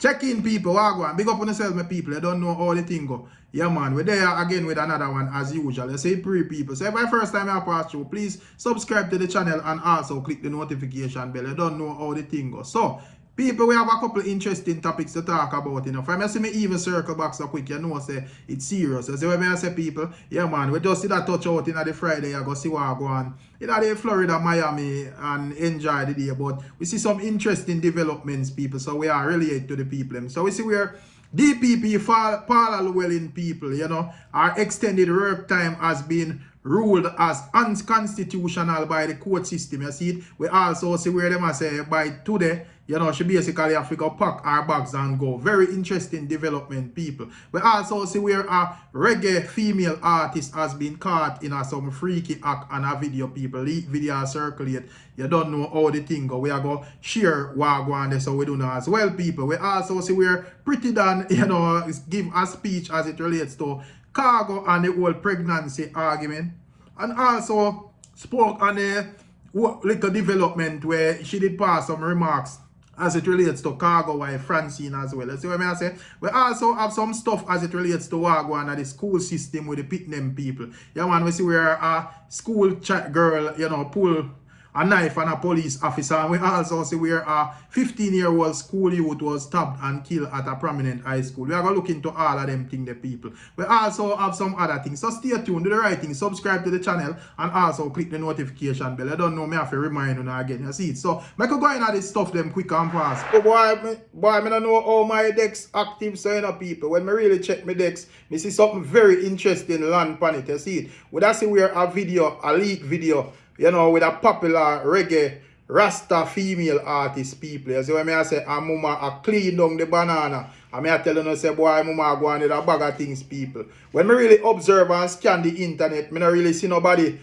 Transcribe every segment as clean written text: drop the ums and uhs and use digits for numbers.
Check in, people. Wagwan. Big up on yourself, my people. You don't know how the thing go. Yeah, man. We're there again with another one as usual. You say people. So if my first time I pass through, please subscribe to the channel and also click the notification bell. You don't know how the thing goes. So, people, we have a couple interesting topics to talk about. If I see me even circle back so quick, you know, say it's serious. So when I say people, yeah, man, we just see that touch out in the Friday. I go see what I go on. In the Florida, Miami, and enjoy the day. But we see some interesting developments, people. So we are related to the people. So we see where DPP, Paula Lewelyn people, you know, our extended work time has been ruled as unconstitutional by the court system. You see it? We also see where them say by today, you know, she basically have to go pack our bags and go. Very interesting development, people. We also see where a reggae female artist has been caught in some freaky act and a video, people. The video circulate. You don't know how the thing go. We are going to share what go on there, so we do know as well, people. We also see where PRETTI, you know, give a speech as it relates to Khago and the whole pregnancy argument, and also spoke on a little development where she did pass some remarks as it relates to Khago wife Francine as well. See what I say? We also have some stuff as it relates to Wagwan and the school system with the Pitnam people. Yeah, man, we see where a school girl, you know, pull a knife on a police officer, and we also see where a 15-year-old school youth was stabbed and killed at a prominent high school. We are going to look into all of them things, the people. We also have some other things. So stay tuned, do the right thing, subscribe to the channel, and also click the notification bell. I don't know, me have to remind you again. You see it. So I could go in at this stuff them quick and fast. Oh boy, I don't know how my decks active, so you know, people. When I really check my decks, I see something very interesting land on it. You see it. We see where a video, a leak video, you know, with a popular reggae Rasta female artist, people. You see what I say? And mama a clean down the banana. And I tell you, say, boy, mama go on with a bag of things, people. When I really observe and scan the internet, I don't really see nobody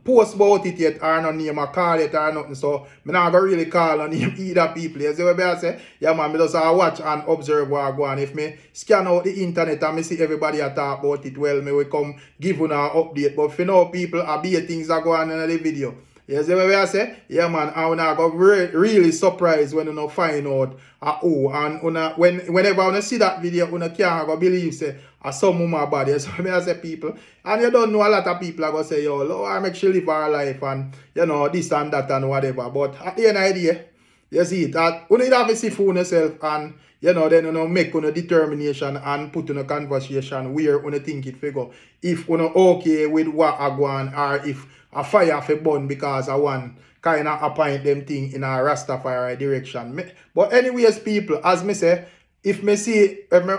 post about it yet or no name or call it or nothing. So I not gonna really call on name either, people. You see what I say? Yeah, man, I just watch and observe what I go on. If me scan out the internet and I see everybody talk about it, well, I will come give you an update. But for now, people, I be things that go on in the video. You see what I say? Yeah, man, I wanna go really surprised when you find out and whenever you see that video, you can't go believe say some woman body. So I say, people, and you don't know, a lot of people are gonna say, yo, Lord, I make sure live our life and you know this and that and whatever. But at the end of the day, you see it, that you need to have to see for yourself and you know, then you make a determination and put in a conversation where you think it figure. If you okay with what I go on, or if a fire for burn because I want kind of appoint them thing in a Rastafari direction. But anyways, people, as me say, if me see, if me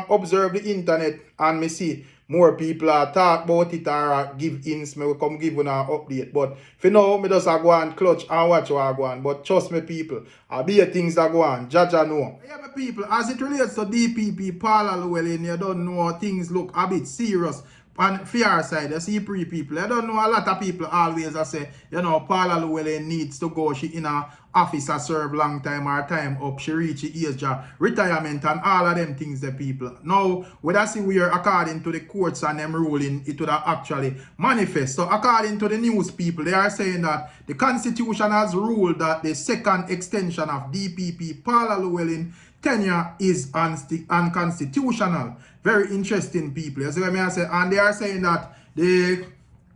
observe the internet and me see more people talk about it or give hints, me will come give you an update. But for now, me just go and clutch and watch what I go on. But trust me, people, I'll be things that go on. Jaja know. Yeah, my people, as it relates to DPP, Paula Lewelyn, you don't know things look a bit serious. On fear side, you see people. I don't know, a lot of people always say, you know, Paula Lewelyn needs to go. She in a office serve long time, her time up, she reach the age of retirement and all of them things, the people. Now, what I see where according to the courts and them ruling, it would actually manifest. So according to the news people, they are saying that the Constitution has ruled that the second extension of DPP Paula Lewelyn tenure is unconstitutional. Very interesting, people. You see what I say? And they are saying that the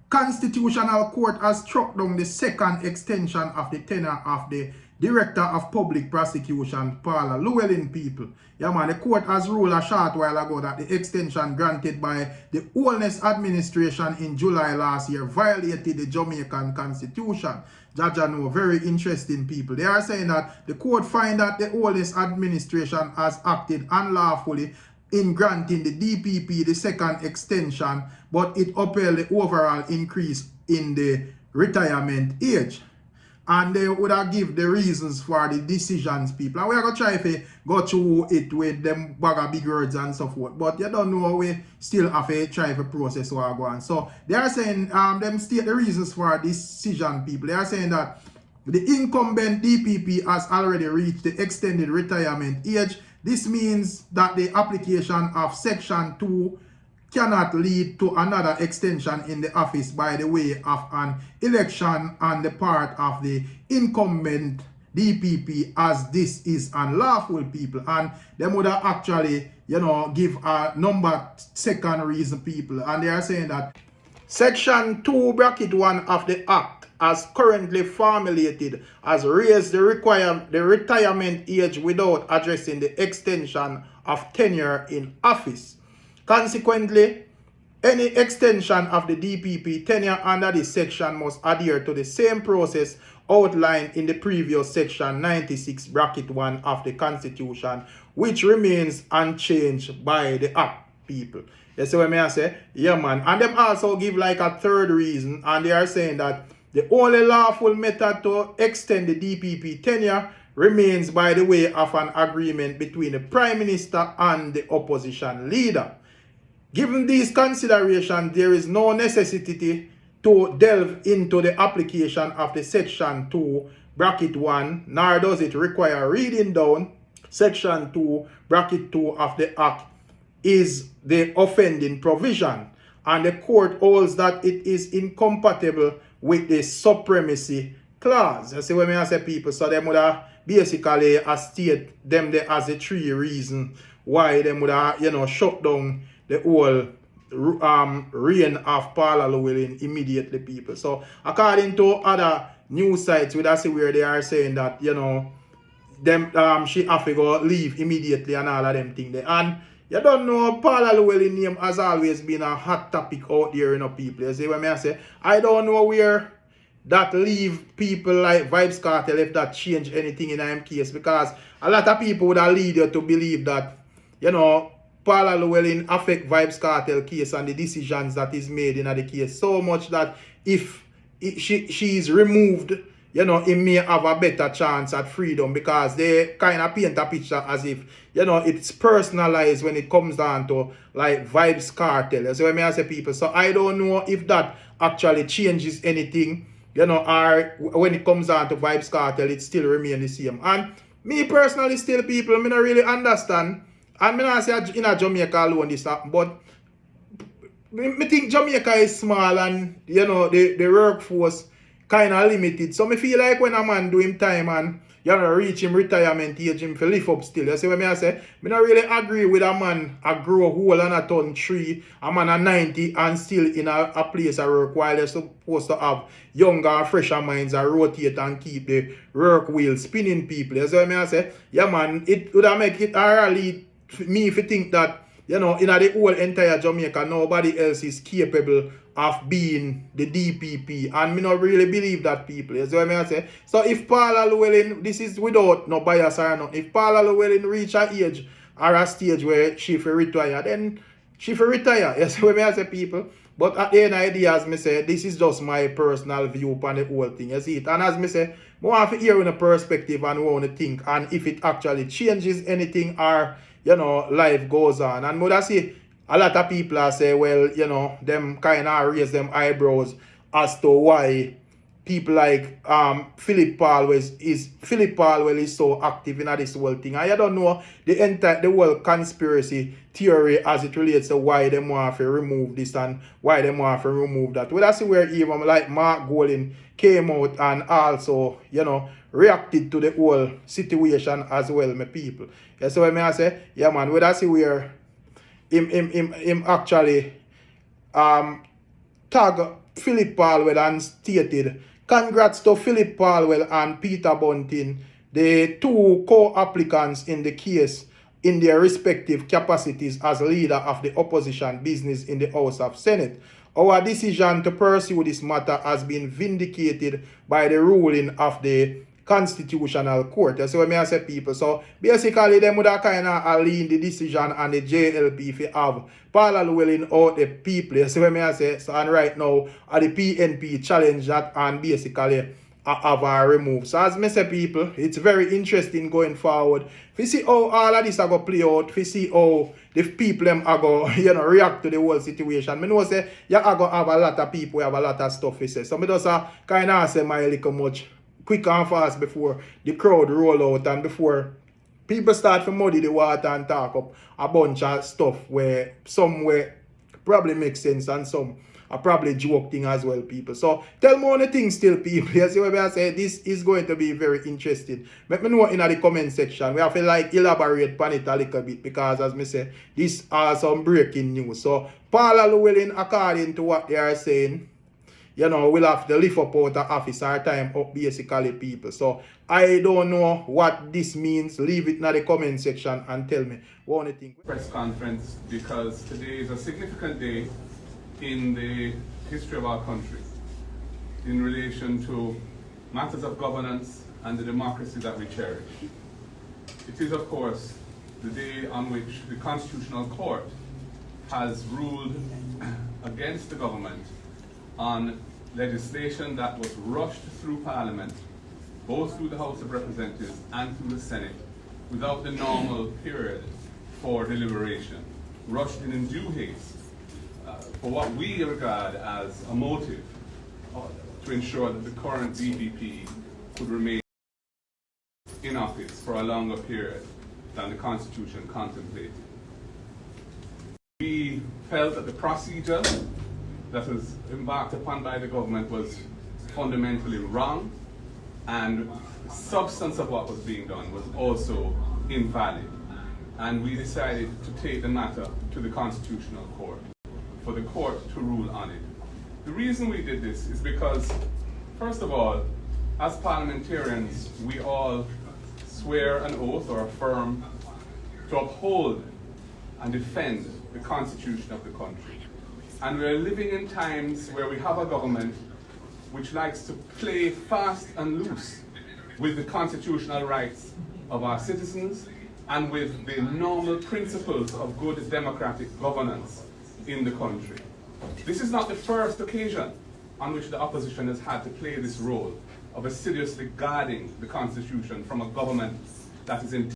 Constitutional Court has struck down the second extension of the tenure of the Director of Public Prosecution, Paula Lewelyn, people. Yeah, man, the court has ruled a short while ago that the extension granted by the Holness administration in July last year violated the Jamaican Constitution. Jaja know, very interesting, people. They are saying that the court find that the Holness administration has acted unlawfully in granting the DPP the second extension, but it upheld the overall increase in the retirement age. And they would have give the reasons for the decisions, people. And we are going to try to go through it with them bag of big words and so forth. But you don't know, we still have to try to process what go on. So they are saying, them state the reasons for decision, people. They are saying that the incumbent DPP has already reached the extended retirement age. This means that the application of Section 2 cannot lead to another extension in the office by the way of an election on the part of the incumbent DPP as this is unlawful, people. And them would have actually, give a number second reason, people. And they are saying that Section 2, bracket 1 of the Act, as currently formulated, has raised the retirement age without addressing the extension of tenure in office. Consequently, any extension of the DPP tenure under this section must adhere to the same process outlined in the previous section 96 bracket 1 of the Constitution, which remains unchanged by the Act, people. You see what I say? Yeah, man. And them also give like a third reason, and they are saying that the only lawful method to extend the DPP tenure remains by the way of an agreement between the Prime Minister and the opposition leader. Given these considerations, there is no necessity to delve into the application of the Section 2, bracket 1, nor does it require reading down Section 2, bracket 2 of the Act is the offending provision, and the court holds that it is incompatible with the supremacy clause. You see what I say, people? So them would have basically state them there as the three reasons why them would have, shut down the whole reign of Paula Lewelyn immediately, people. So according to other news sites, we see where they are saying that, them she have to go leave immediately and all of them things there. And you don't know, Paula Lewelyn name has always been a hot topic out there, people. You see what I say? I don't know where that leave people like Vybz Kartel if that change anything in them case, because a lot of people would have lead you to believe that, Paula Lewelyn affect Vybz Kartel case and the decisions that is made in the case so much that if she is removed, it may have a better chance at freedom, because they kind of paint a picture as if, it's personalized when it comes down to like Vybz Kartel. You see what I say, people? So I don't know if that actually changes anything, or when it comes down to Vybz Kartel, it still remains the same. And me personally still, people, I don't really understand. And I not say in Jamaica alone this happen, but I think Jamaica is small and, the workforce kind of limited. So I feel like when a man do him time and, reach him retirement age, him for lift up still. You see what I say? I don't really agree with a man a grow whole and a turn 3, a man a 90 and still in a place of work while they're supposed to have younger and fresher minds and rotate and keep the work wheel spinning, people. You see what I say? Yeah, man, it would make it really me if you think that, in the whole entire Jamaica, nobody else is capable of being the DPP. And me not really believe that, people. You see what I say? So if Paula Lewelyn, this is without no bias or nothing, if Paula Lewelyn reach a age or a stage where she will retire, then she will retire. You see what I say, people? But at the end of the day, as I say, this is just my personal view on the whole thing. You see it? And as I say, I want to hear in a perspective and want to think, and if it actually changes anything or, life goes on. And I see a lot of people are say, well, them kind of raise them eyebrows as to why people like Philip Paul is so active in this whole thing. And I don't know the whole conspiracy theory as it relates to why they want to remove this and why they want to remove that. Well, I see where even like Mark Golin came out and also, reacted to the whole situation as well, my people. Yeah, so I say, yeah, man, well, I see where him actually tag Philip Paulwell and stated, congrats to Philip Paulwell and Peter Bunting, the two co-applicants in the case in their respective capacities as leader of the opposition business in the House of Senate. Our decision to pursue this matter has been vindicated by the ruling of the Constitutional Court. That's what I say, people. So basically, them would have kind of lean the decision on the JLP if you have Paula Lewelyn out the people. That's what I say. So and right now, the PNP challenge that and basically have a remove. So as I say, people, it's very interesting going forward. If you see how all of this are going to play out, if you see how the people them are going to react to the whole situation. I know say you are going to have a lot of people who have a lot of stuff to say. So I just kind of say my little much quick and fast before the crowd roll out and before people start to muddy the water and talk up a bunch of stuff where some way probably makes sense and some a probably joke thing as well, people. So tell me on the things still, people. You see what I say? This is going to be very interesting. Let me know in the comment section. We have to like elaborate on it a little bit because as me say, this are some breaking news. So Paula Lewelyn, according to what they are saying, you know, we'll have to lift up out of office, our time up basically, people. So I don't know what this means. Leave it in the comment section and tell me what you think. Press conference because today is a significant day in the history of our country in relation to matters of governance and the democracy that we cherish. It is, of course, the day on which the Constitutional Court has ruled against the government on legislation that was rushed through Parliament, both through the House of Representatives and through the Senate, without the normal period for deliberation, rushed in due haste, for what we regard as a motive to ensure that the current DPP could remain in office for a longer period than the Constitution contemplated. We felt that the procedure that was embarked upon by the government was fundamentally wrong, and the substance of what was being done was also invalid. And we decided to take the matter to the Constitutional Court for the court to rule on it. The reason we did this is because, first of all, as parliamentarians, we all swear an oath or affirm to uphold and defend the Constitution of the country. And we're living in times where we have a government which likes to play fast and loose with the constitutional rights of our citizens and with the normal principles of good democratic governance in the country. This is not the first occasion on which the opposition has had to play this role of assiduously guarding the Constitution from a government that is intent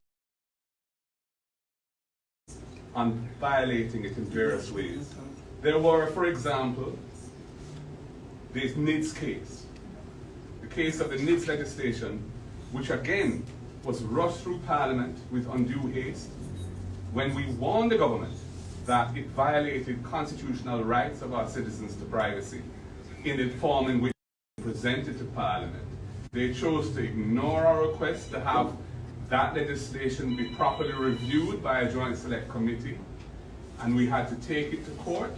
on violating it in various ways. There were, for example, the NIDS case, the case of the NIDS legislation, which again was rushed through Parliament with undue haste, when we warned the government that it violated constitutional rights of our citizens to privacy in the form in which it was presented to Parliament. They chose to ignore our request to have that legislation be properly reviewed by a joint select committee, and we had to take it to court,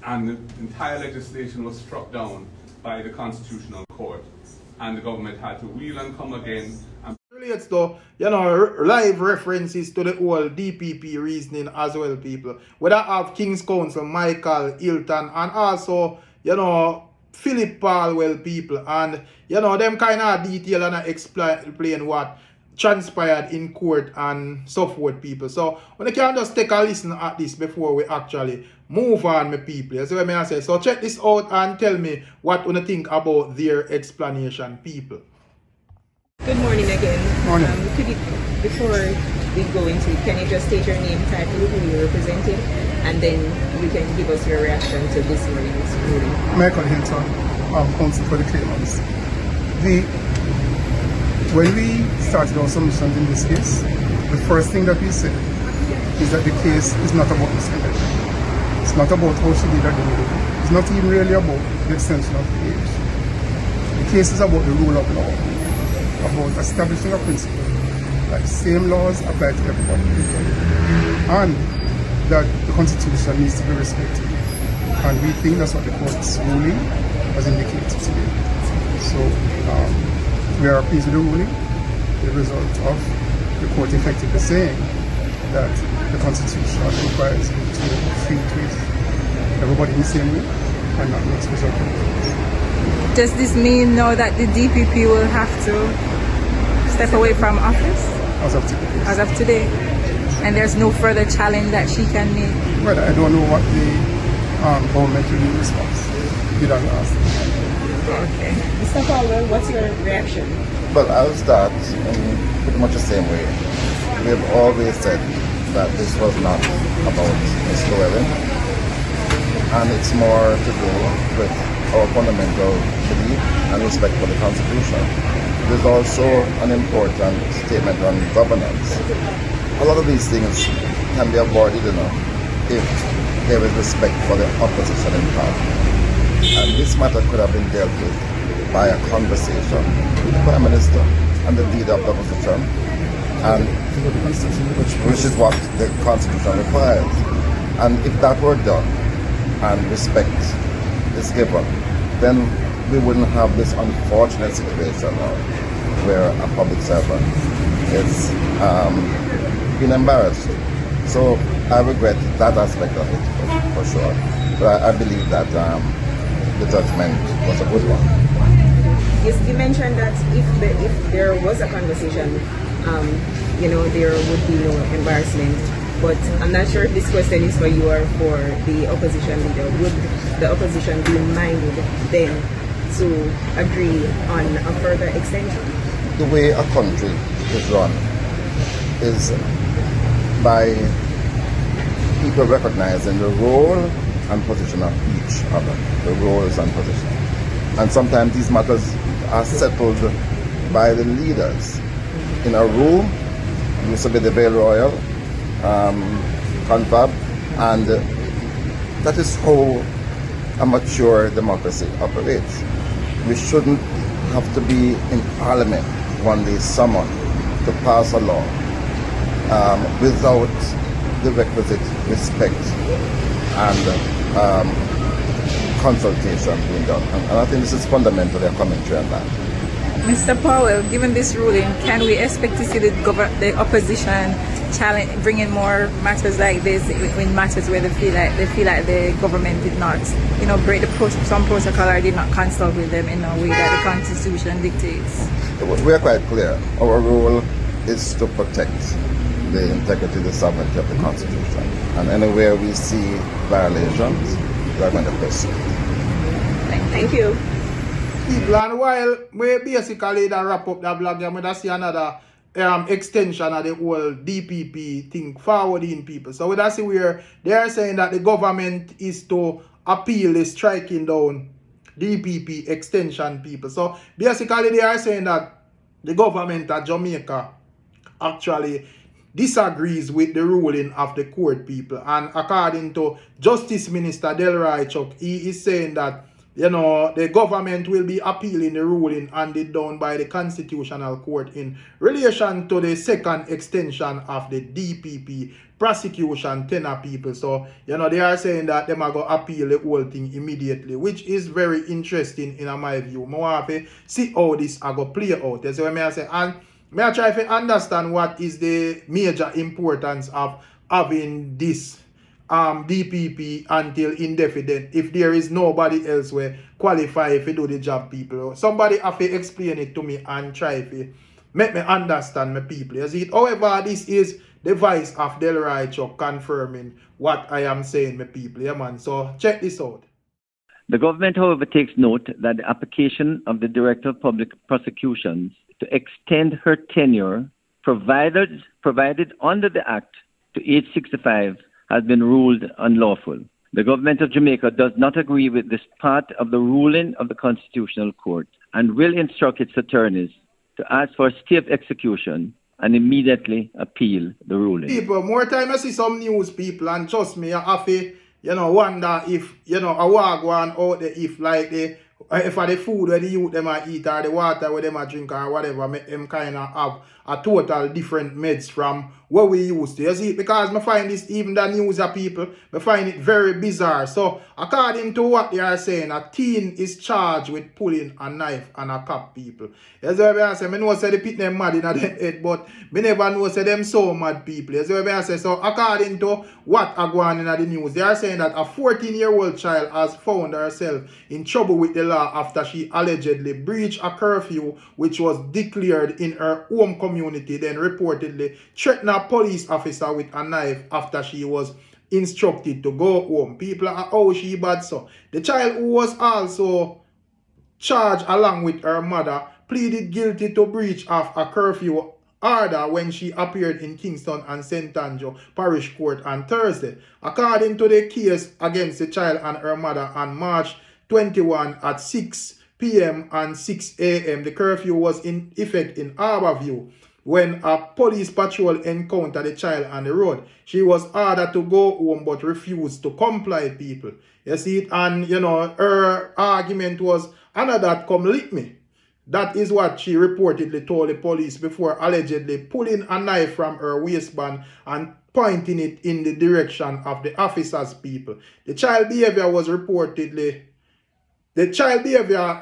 and the entire legislation was struck down by the Constitutional Court, and the government had to wheel and come again. And relates to, you know, live references to the whole DPP reasoning as well, people. Whether have King's Counsel, Michael, Hilton, and also, you know, Philip Palwell, people, and, you know, them kind of detail and explain what transpired in court and so forth, people. So when you can just take a listen at this before we actually move on, my people. You see what I say? So check this out and tell me what you think about their explanation, people. Good morning again. Morning. Before we go into it, can you just state your name, title, who you're representing, and then you can give us your reaction to this morning's ruling. Michael Hilton, counsel for the claimants. When we started our submissions in this case, the first thing that we said is that the case is not about Ms. Lewelyn. It's not about how she did her degree. It's not even really about the extension of the age. The case is about the rule of law, about establishing a principle that the same laws apply to everybody equally, and that the Constitution needs to be respected. And we think that's what the court's ruling has indicated today. So we are pleased with the ruling, the result of the court effectively saying that the Constitution requires you to treat with everybody in the same way and not make special provisions. Does this mean now that the DPP will have to step away from office? As of today. As of today? And there's no further challenge that she can make? Well, I don't know what the government will do response. You don't ask. Okay. Mr. Paula, what's your reaction? Well, I'll start in pretty much the same way. We have always said that this was not about Ms. Lewelyn, and it's more to do with our fundamental belief and respect for the Constitution. There's also an important statement on governance. A lot of these things can be avoided, you know, if there is respect for the opposition in power. And this matter could have been dealt with by a conversation with the Prime Minister and the leader of the opposition, and which is what the Constitution requires. And if that were done and respect is given, then we wouldn't have this unfortunate situation now where a public servant is being embarrassed. So I regret that aspect of it for sure. But I believe that the judgment was a good one. Yes, you mentioned that if there was a conversation, there would be no embarrassment. But I'm not sure if this question is for you or for the opposition leader. Would the opposition be minded then to agree on a further extension? The way a country is run is by people recognizing the role and position of each other, the roles and position. And sometimes these matters are settled by the leaders. In a room, used to be the Vale Royal, confab, and that is how a mature democracy operates. We shouldn't have to be in Parliament one day summoned to pass a law without the requisite respect and consultation being done. And I think this is fundamentally a commentary on that. Mr. Powell, given this ruling, can we expect to see the opposition bringing more matters like this in matters where they feel like the government did not, break some protocol or did not consult with them in a way that the Constitution dictates? We are quite clear. Our role is to protect the integrity, the sovereignty of the Constitution. And anywhere we see violations, we are going to pursue. Thank you. People, and while we basically that wrap up that blog, I'm going to see another extension of the whole DPP thing, forwarding people. So we see where they are saying that the government is to appeal the striking down DPP extension people. So basically they are saying that the government of Jamaica actually disagrees with the ruling of the court people. And according to Justice Minister Delroy Chuck, he is saying that the government will be appealing the ruling handed down by the Constitutional Court in relation to the second extension of the DPP prosecution tenure people. So, they are saying that they are going to appeal the whole thing immediately, which is very interesting in my view. I want to see how this is going to play out. That's what I say. And I try to understand what is the major importance of having this DPP until indefinite if there is nobody else where qualify if you do the job, people. Somebody have to explain it to me and try to make me understand my people. You see it? However, this is the voice of Delroy Chuck confirming what I am saying, my people. Yeah, man. So check this out. The government, however, takes note that the application of the Director of Public Prosecutions to extend her tenure provided under the Act to age 65 has been ruled unlawful. The government of Jamaica does not agree with this part of the ruling of the Constitutional Court and will instruct its attorneys to ask for a stay of execution and immediately appeal the ruling. People, more time I see some news people, and trust me, I have to, wonder if, a wagwan out there, if like if the food where the youth them a eat or the water where them a drink or whatever, make them kind of have a total different meds from what we used to. You see, because I find this, even the news of people, I find it very bizarre. So, according to what they are saying, a teen is charged with pulling a knife and a cop people. You see what I say? I know say they put them mad in their head, but I never know say them so mad people. You see what I say? So, according to what are going on in the news, they are saying that a 14-year-old child has found herself in trouble with the law after she allegedly breached a curfew which was declared in her home community, then reportedly threatened a police officer with a knife after she was instructed to go home. People are how she bad so. The child, who was also charged along with her mother, pleaded guilty to breach of a curfew order when she appeared in Kingston and St. Andrew Parish Court on Thursday. According to the case against the child and her mother on March 21 at 6 p.m. and 6 a.m., the curfew was in effect in Harborview. when a police patrol encountered the child on the road. She was ordered to go home but refused to comply, people. You see it? And, you know, her argument was, Anna that come lick me. That is what she reportedly told the police before allegedly pulling a knife from her waistband and pointing it in the direction of the officers, people. The child behavior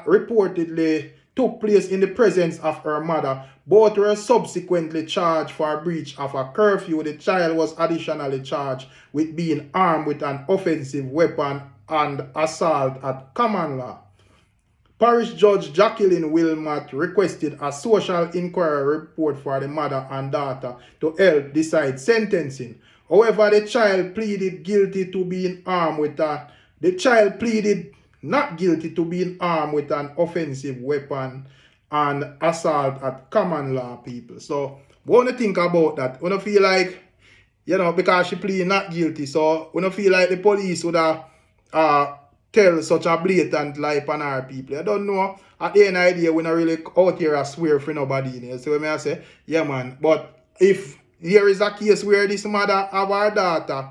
reportedly took place in the presence of her mother. Both were subsequently charged for breach of a curfew. The child was additionally charged with being armed with an offensive weapon and assault at common law. Parish Judge Jacqueline Wilmot requested a social inquiry report for the mother and daughter to help decide sentencing. However, the child pleaded guilty to being armed with not guilty to being armed with an offensive weapon and assault at common law, people. So, what do you think about that? When you feel like, you know, because she pleaded not guilty, so when you feel like the police would have tell such a blatant lie on our people. I don't know. At the end of the day, we're not really out here to swear for nobody. You know? So when I say, yeah, man. But if there is a case where this mother have her daughter,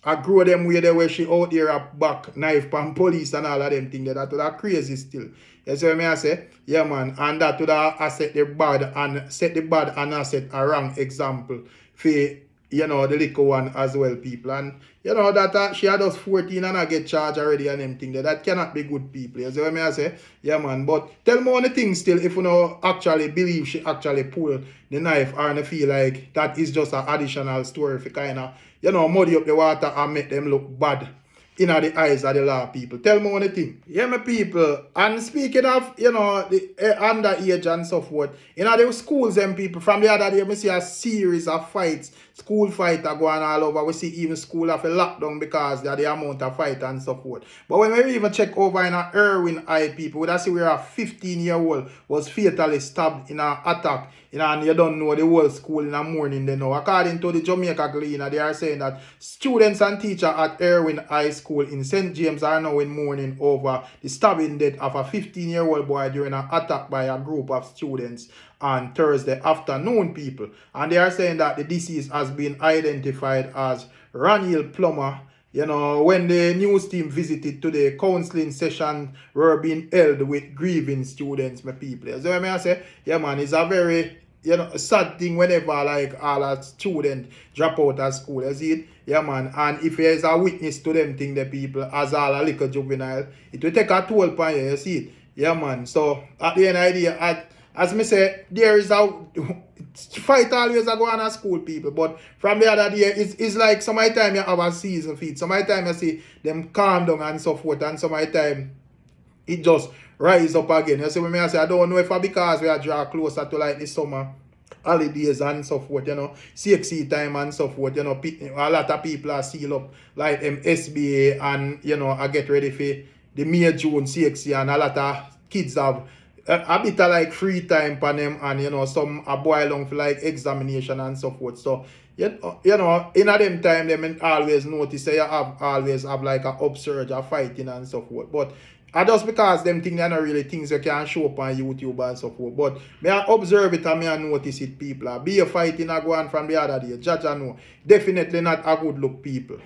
I grow them where she out there a back knife pan police and all of them things, that would have crazy still. You see what I say? Yeah, man. And that would have set the bad and set a wrong example for, you know, the little one as well, people. And, you know, that she had us 14 and I get charged already and them things. That cannot be good, people. You see what I say? Yeah, man. But tell me on the thing still, if you know actually believe she actually pulled the knife or you feel like that is just an additional story for kind of, you know, muddy up the water and make them look bad in the eyes of the law, people. Tell me one thing. Yeah, my people. And speaking of, you know, the underage and so forth, you know, the schools and people, from the other day, we see a series of fights, school fight are going all over. We see even school have a lockdown because of the amount of fight and so forth. But when we even check over in a Irwin High, people, we see where a 15-year-old was fatally stabbed in an attack. You know, and you don't know the whole school in the morning, they know. According to the Jamaica Gleaner, they are saying that students and teachers at Irwin High School in St. James are now in mourning over the stabbing death of a 15-year-old boy during an attack by a group of students on Thursday afternoon, people. And they are saying that the deceased has been identified as Raniel Plummer. You know, when the news team visited today, counseling session were being held with grieving students, my people. So I say, yeah, man, it's a very, you know, sad thing whenever like all a student drop out of school. You see it? Yeah, man. And if there is a witness to them thing, the people, as all a little juvenile, it will take a toll upon you. You see it? Yeah, man. So at the end of the day, as me say, there is a fight always go on at school, people. But from the other day, it's like some of the time you have a season feed. Some of the time you see them calm down and so forth. And some of the time it just rise up again. You see what I say? I don't know if because we are draw closer to like the summer holidays and so forth, you know, CXC time and so forth, you know, a lot of people are seal up like SBA and, you know, I get ready for the May, June CXC, and a lot of kids have a bit of like free time for them, and you know, some are boil long for like examination and so forth. So you know, in a them time them always notice say you always have like a upsurge of fighting and so forth. But just because them things are not really things you can show up on YouTube and so forth. But may I observe it and may I notice it, people. Be a fighting a go on from the other day. Judge I know. Definitely not a good look, people.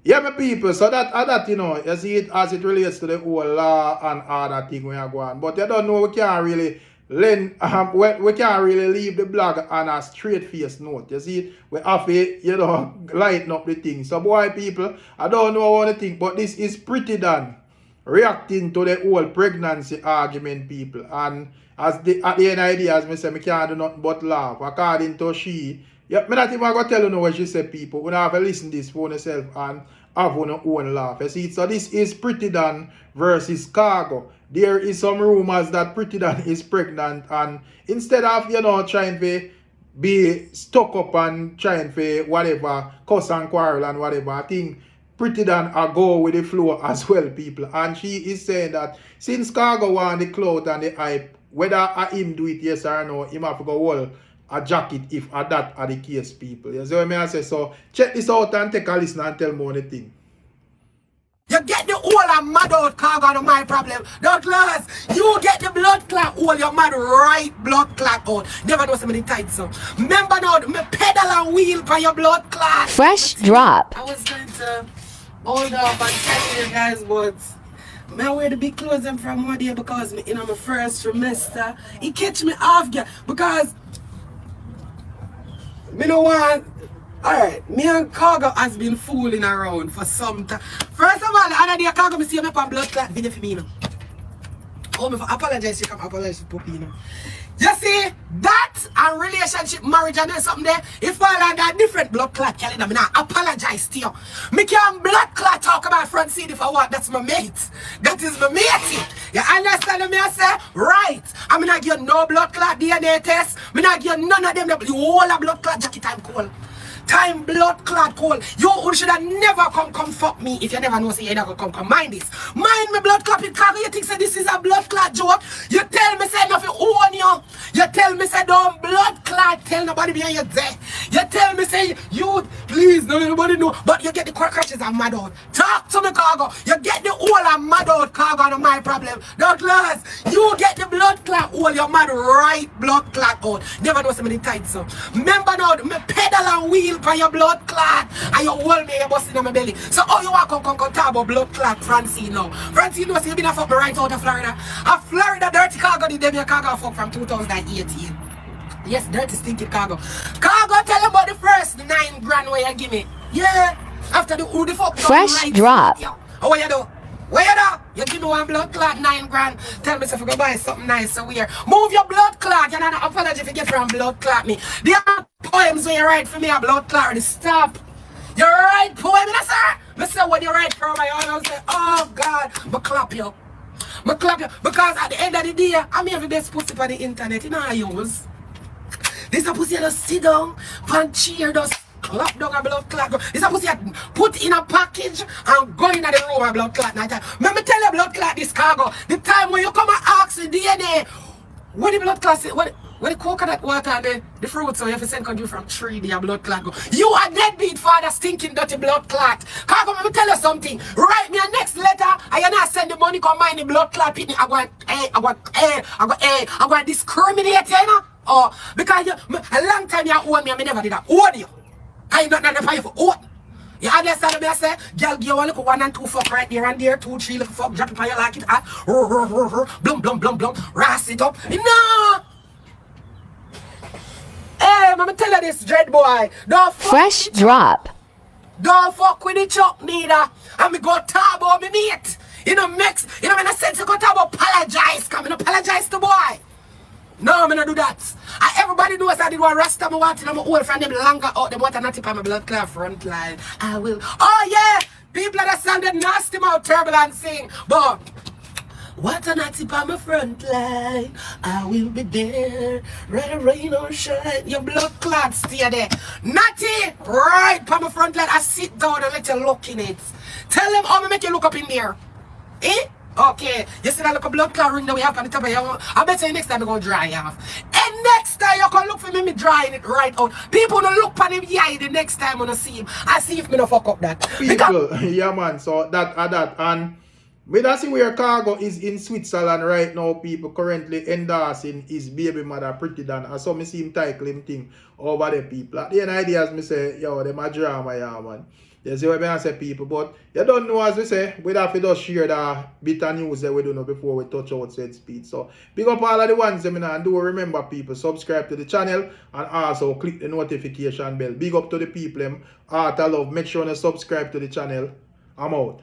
Yeah, my people, so that you know, you see it as it relates to the whole law and other thing when you go on. But you don't know, we can't really we can't really leave the blog on a straight face note. You see it? We have to, you know, lighten up the thing. So boy people, I don't know what to think, but this is pretty done. Reacting to the whole pregnancy argument, people. And at the end of the day, as I say, I can't do nothing but laugh. According to she, yeah, I'm not even going to tell you what she said, people. We have to listen to this for yourself and have one own laugh. You see, so this is Pretty Dan versus Khago. There is some rumors that Pretty Dan is pregnant, and instead of, you know, trying to be stuck up and trying to whatever, cuss and quarrel and whatever, I think Pretty Dan go with the flow as well, people. And she is saying that since Khago want the clout and the hype, whether him do it yes or no, him have to go well a jacket if that are the case, people. You see what I say? So check this out and take a listen and tell me the thing. You get the whole I'm mad out, Khago, on my problem. Douglas, you get the blood clot all your mad right blood clot out. Never know so many tights so. Remember now, me pedal and wheel for your blood clot. Fresh drop. I was going to hold up and tell you guys, but I wear the big clothes them from one day because me in my first trimester. It catch me off guard because me no want. Alright, me and Khago has been fooling around for some time. First of all, the other day Khago me see me on blood clot video for me now. Oh, me for apologize, you can apologize to Puppy, you know. You see, that and relationship, marriage and something there, if all of that different blood clot calendar, me not apologize to you. Me can blood clot talk about front seat if I want, that's my mate. That is my mate. You understand me I say? Right. I'm not give you no blood clot DNA test. Me not give you none of them, the whole of blood clot jacket time cold. Time blood clot cold. You should have never come fuck me if you never know say you never come mind this. Mind me blood clot with Khago. You think say this is a blood clot joke? You tell me say nothing own you. You tell me say don't blood clot. Tell nobody behind you there. You tell me say you please nobody know. But you get the crutches and mad out. Talk to me Khago. You get the whole and mad out Khago on my problem. Douglas, you get the blood clot all your mad right blood clot out. Never know so many tights so. Remember now me pedal and wheel for your blood clot and you hold me your busting on my belly. So how you want to come talk about blood clot Francine now? Francine knows you been a fuck me right out of Florida. A Florida dirty Khago the day Khago fuck from 2018. Yes, dirty stinky Khago. Khago tell him about the first 9 grand where you give me. Yeah. After the who the fuck Fresh drop. How what you do? Where you do? You give me one blood clot 9 grand. Tell me if you go buy something nice so weird. Move your blood clot. You're not apology if you get from blood clot me. The poems when you write for me a blood clot already stop. You write poem, sir. I say when you write for my own, I say, oh God, I clap you. I clap you. Because at the end of the day, I'm every best pussy for the internet. You know how I use. This a pussy just sit down, pan cheer, just clap down a blood clot. This a pussy put in a package and go in the room a blood clot night time. Let me tell you blood clot this Khago. The time when you come and ask the DNA, when the blood clot, when the coconut water and the fruit, so you have to send country from 3D a blood clot go. You are deadbeat father stinking dirty blood clot. Khago, let me tell you something. Write me a next letter and you not send the money combine the blood clot pitney. I go discriminate you know? Oh, because you, a long time you owe me and I never did that. Owe you. I not pay for owe. You understand me I say? Girl, give you a little 1 and 2 fuck right there and there. 2, 3 little fuck. Drop it on you like it. Blum, blum, blum, blum. Ras it up. No! Hey, I'm tell you this, dread boy. Don't fuck Fresh drop. Don't fuck with the chuck neither. And me go talk about me mate. You know, when I said to go talk about apologize, come and apologize to boy. No, I'm not do that. And everybody knows I did one rasta me wanting I'm old friend them longer out them want to not tip on my blood clot front line. I will. Oh yeah! People that sounded nasty mouth turbulent sing. But what a natty on my front line. I will be there. Whether rain or shine. Your blood clot stay there. Natty, right on my front line. I sit down and let you look in it. Tell them how me make you look up in there. Eh? Okay, you see that little blood clot ring that we have on the top of your. I bet you next time you're going to dry it off. And next time you can look for me drying it right out. People don't look for him yeah the next time when I see him. I see if me no fuck up that. People, yeah man, so that and we don't see where Khago is in Switzerland right now. People currently endorsing his baby mother PRETTI. I saw me see him title him thing over the people. At the end of the ideas me say, yo, them a drama, yeah man. You see what I say, people, but you don't know, as we say, we have to just share that bit of news that we don't know before we touch outside speed. So, big up all of the ones, and do remember, people, subscribe to the channel and also click the notification bell. Big up to the people, Art of Love. Make sure you subscribe to the channel. I'm out.